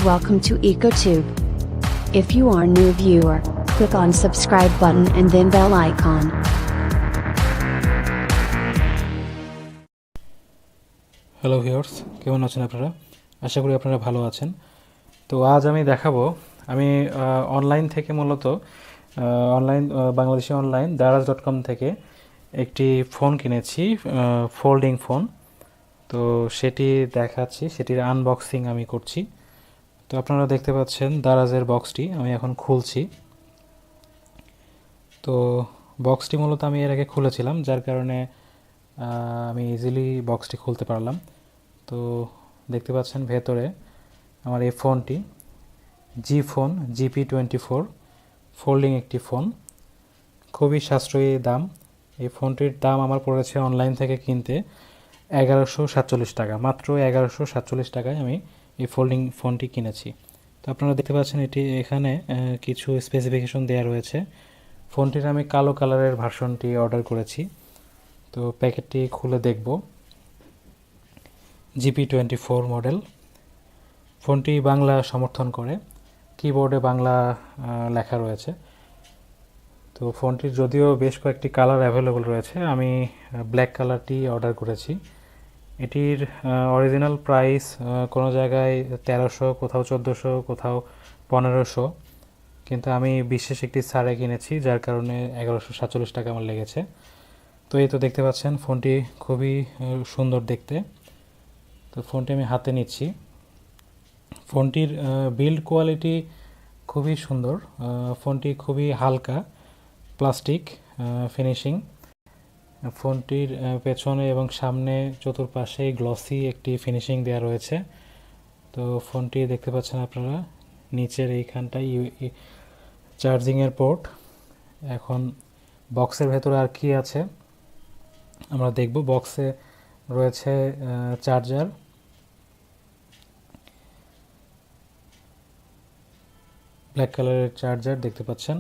Welcome to EcoTube. If you are new viewer, click on subscribe button and then bell icon. Hello viewers, কেমন আছেন আপনারা? আশা করি আপনারা ভালো আছেন। তো আজ আমি দেখাবো, আমি অনলাইন থেকে মূলত বাংলাদেশি অনলাইন daraz.com থেকে একটি ফোন কিনেছি, ফোল্ডিং ফোন। তো সেটি দেখাচ্ছি, সেটির আনবক্সিং আমি করছি। তো আপনারা দেখতে পাচ্ছেন দারাজের বক্সটি আমি এখন খুলছি। তো বক্সটি মূলত আমি এর আগে খুলেছিলাম, যার কারণে আমি ইজিলি বক্সটি খুলতে পারলাম। তো দেখতে পাচ্ছেন ভেতরে আমার এই ফোনটি ফোন GP24 ফোল্ডিং একটি ফোন, খুবই সাশ্রয়ী দাম। এই ফোনটির দাম আমার পড়েছে অনলাইন থেকে কিনতে 1147 টাকা, মাত্র 1147 টাকায় আমি এই ফোল্ডিং ফোনটি কিনেছি। তো আপনারা দেখতে পাচ্ছেন এটি এখানে কিছু স্পেসিফিকেশন দেওয়া রয়েছে। ফোনটির আমি কালো কালারের ভার্সনটি অর্ডার করেছি। তো প্যাকেটটি খুলে দেখব। GP24 মডেল ফোনটি বাংলা সমর্থন করে, কিবোর্ডে বাংলা লেখা রয়েছে। তো ফোনটির যদিও বেশ কয়েকটি কালার অ্যাভেলেবল রয়েছে, আমি ব্ল্যাক কালারটি অর্ডার করেছি। এটির অরিজিনাল প্রাইস কোনো জায়গায় 1300, কোথাও 1400, কোথাও 1500, কিন্তু আমি বিশেষ একটি ছাড়ে কিনেছি, যার কারণে 1147 টাকা আমার লেগেছে। তো এই তো দেখতে পাচ্ছেন ফোনটি খুবই সুন্দর দেখতে। তো ফোনটি আমি হাতে নিচ্ছি। ফোনটির বিল্ড কোয়ালিটি খুবই সুন্দর, ফোনটি খুবই হালকা প্লাস্টিক ফিনিশিং। ফোনটির পেছনে এবং সামনে চতুর্পাশে গ্লসি একটি ফিনিশিং দেওয়া রয়েছে। তো ফোনটি দেখতে পাচ্ছেন আপনারা নিচের এইখানটায় চার্জিংয়ের পোর্ট। এখন বক্সের ভেতরে আর কি আছে আমরা দেখব। বক্সে রয়েছে চার্জার, ব্ল্যাক কালারের চার্জার দেখতে পাচ্ছেন।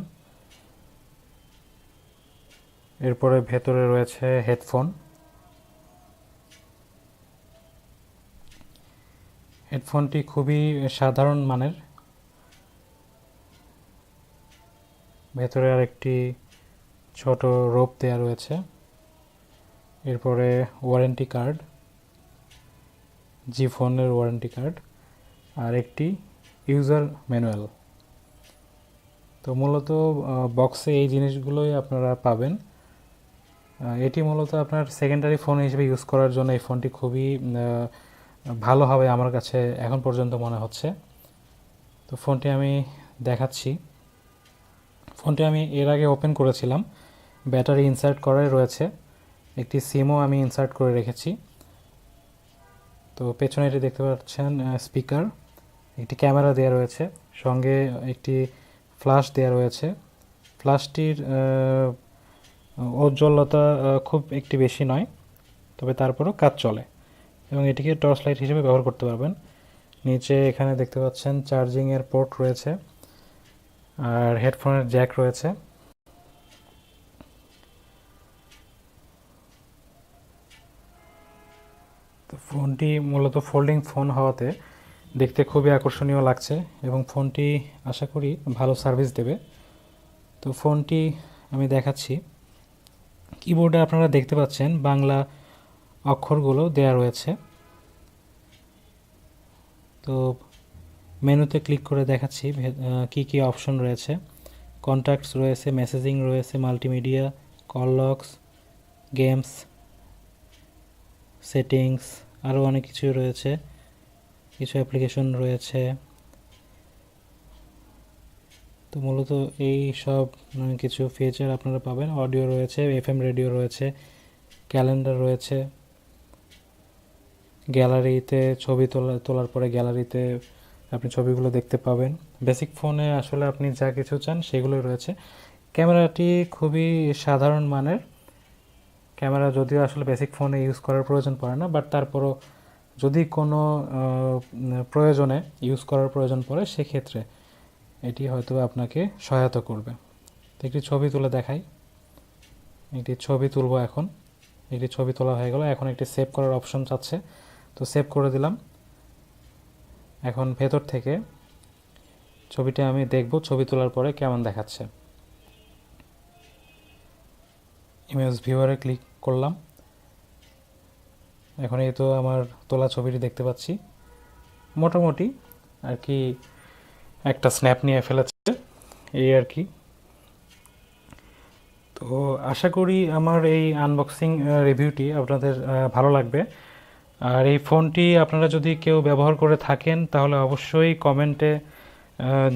এরপরে ভেতরে রয়েছে হেডফোন। হেডফোনটি খুবই সাধারণ মানের। ভেতরে আর একটি ছোট রোপ দেওয়া রয়েছে। এরপরে ওয়ারেন্টি কার্ড, ফোনের ওয়ারেন্টি কার্ড, আর একটি ইউজার ম্যানুয়াল। তো মূলত বক্সে এই জিনিসগুলোই আপনারা পাবেন। এটি মূলত আপনার সেকেন্ডারি ফোন হিসেবে ইউজ করার জন্য এই ফোনটি খুবই ভালো হবে আমার কাছে এখন পর্যন্ত মনে হচ্ছে। তো ফোনটি আমি দেখাচ্ছি। ফোনটি আমি এর আগে ওপেন করেছিলাম, ব্যাটারি ইনসার্ট করাই রয়েছে, একটি সিমও আমি ইনসার্ট করে রেখেছি। তো পেছনে এটি দেখতে পাচ্ছেন স্পিকার, একটি ক্যামেরা দেওয়া রয়েছে, সঙ্গে একটি ফ্ল্যাশ দেওয়া রয়েছে। ফ্ল্যাশটির উজ্জ্বলতা খুব একটি বেশি নয়, তবে তারপরও কাজ চলে এবং এটিকে টর্চ লাইট হিসেবে ব্যবহার করতে পারবেন। নিচে এখানে দেখতে পাচ্ছেন চার্জিংয়ের পোর্ট রয়েছে আর হেডফোনের জ্যাক রয়েছে। তো ফোনটি মূলত ফোল্ডিং ফোন হওয়াতে দেখতে খুবই আকর্ষণীয় লাগছে এবং ফোনটি আশা করি ভালো সার্ভিস দেবে। তো ফোনটি আমি দেখাচ্ছি। কিবোর্ডে আপনারা দেখতে পাচ্ছেন বাংলা অক্ষরগুলো দেয়া রয়েছে। তো মেনুতে ক্লিক করে দেখাচ্ছি কি কি অপশন রয়েছে। কন্ট্যাক্টস রয়েছে, মেসেজিং রয়েছে, multimedia, call logs, games, settings, আরও অনেক কিছু রয়েছে, কিছু অ্যাপ্লিকেশন রয়েছে। তো মূলত এই সব কিছু ফিচার আপনারা পাবেন। অডিও রয়েছে, FM রেডিও রয়েছে, ক্যালেন্ডার রয়েছে, গ্যালারিতে ছবি তোলার পরে গ্যালারিতে আপনি ছবিগুলো দেখতে পাবেন। বেসিক ফোনে আসলে আপনি যা কিছু চান সেগুলোই রয়েছে। ক্যামেরাটি খুবই সাধারণ মানের ক্যামেরা, যদিও আসলে বেসিক ফোনে ইউজ করার প্রয়োজন পড়ে না, বাট তারপরও যদি কোনো প্রয়োজনে ইউজ করার প্রয়োজন পড়ে সেক্ষেত্রে এটি হয়তো আপনাকে সহায়তা করবে। তো একটি ছবি তুলে দেখাই। একটি ছবি তুলব এখন। একটি ছবি তোলা হয়ে গেল, এখন একটি সেভ করার অপশন চাচ্ছে, তো সেভ করে দিলাম। এখন ভেতর থেকে ছবিটা আমি দেখব ছবি তোলার পরে কেমন দেখাচ্ছে। ইমেজ ভিউয়ারে ক্লিক করলাম। এখন এই তো আমার তোলা ছবিটি দেখতে পাচ্ছি, মোটামুটি আর কি একটা স্ন্যাপ নিয়ে ফেলেছে এই আর কি। তো আশা করি আমার এই আনবক্সিং রিভিউটি আপনাদের ভালো লাগবে। আর এই ফোনটি আপনারা যদি কেউ ব্যবহার করে থাকেন তাহলে অবশ্যই কমেন্টে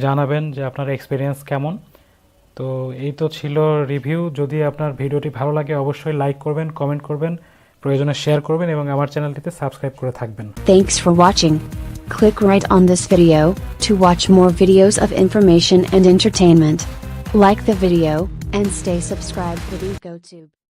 জানাবেন যে আপনার এক্সপিরিয়েন্স কেমন। তো এই তো ছিল রিভিউ। যদি আপনার ভিডিওটি ভালো লাগে অবশ্যই লাইক করবেন, কমেন্ট করবেন, প্রয়োজনে শেয়ার করবেন এবং আমার চ্যানেলটিতে সাবস্ক্রাইব করে থাকবেন। Thanks for watching. Click right on this video to watch more videos of information and entertainment. Like the video and stay subscribed with EcoTube.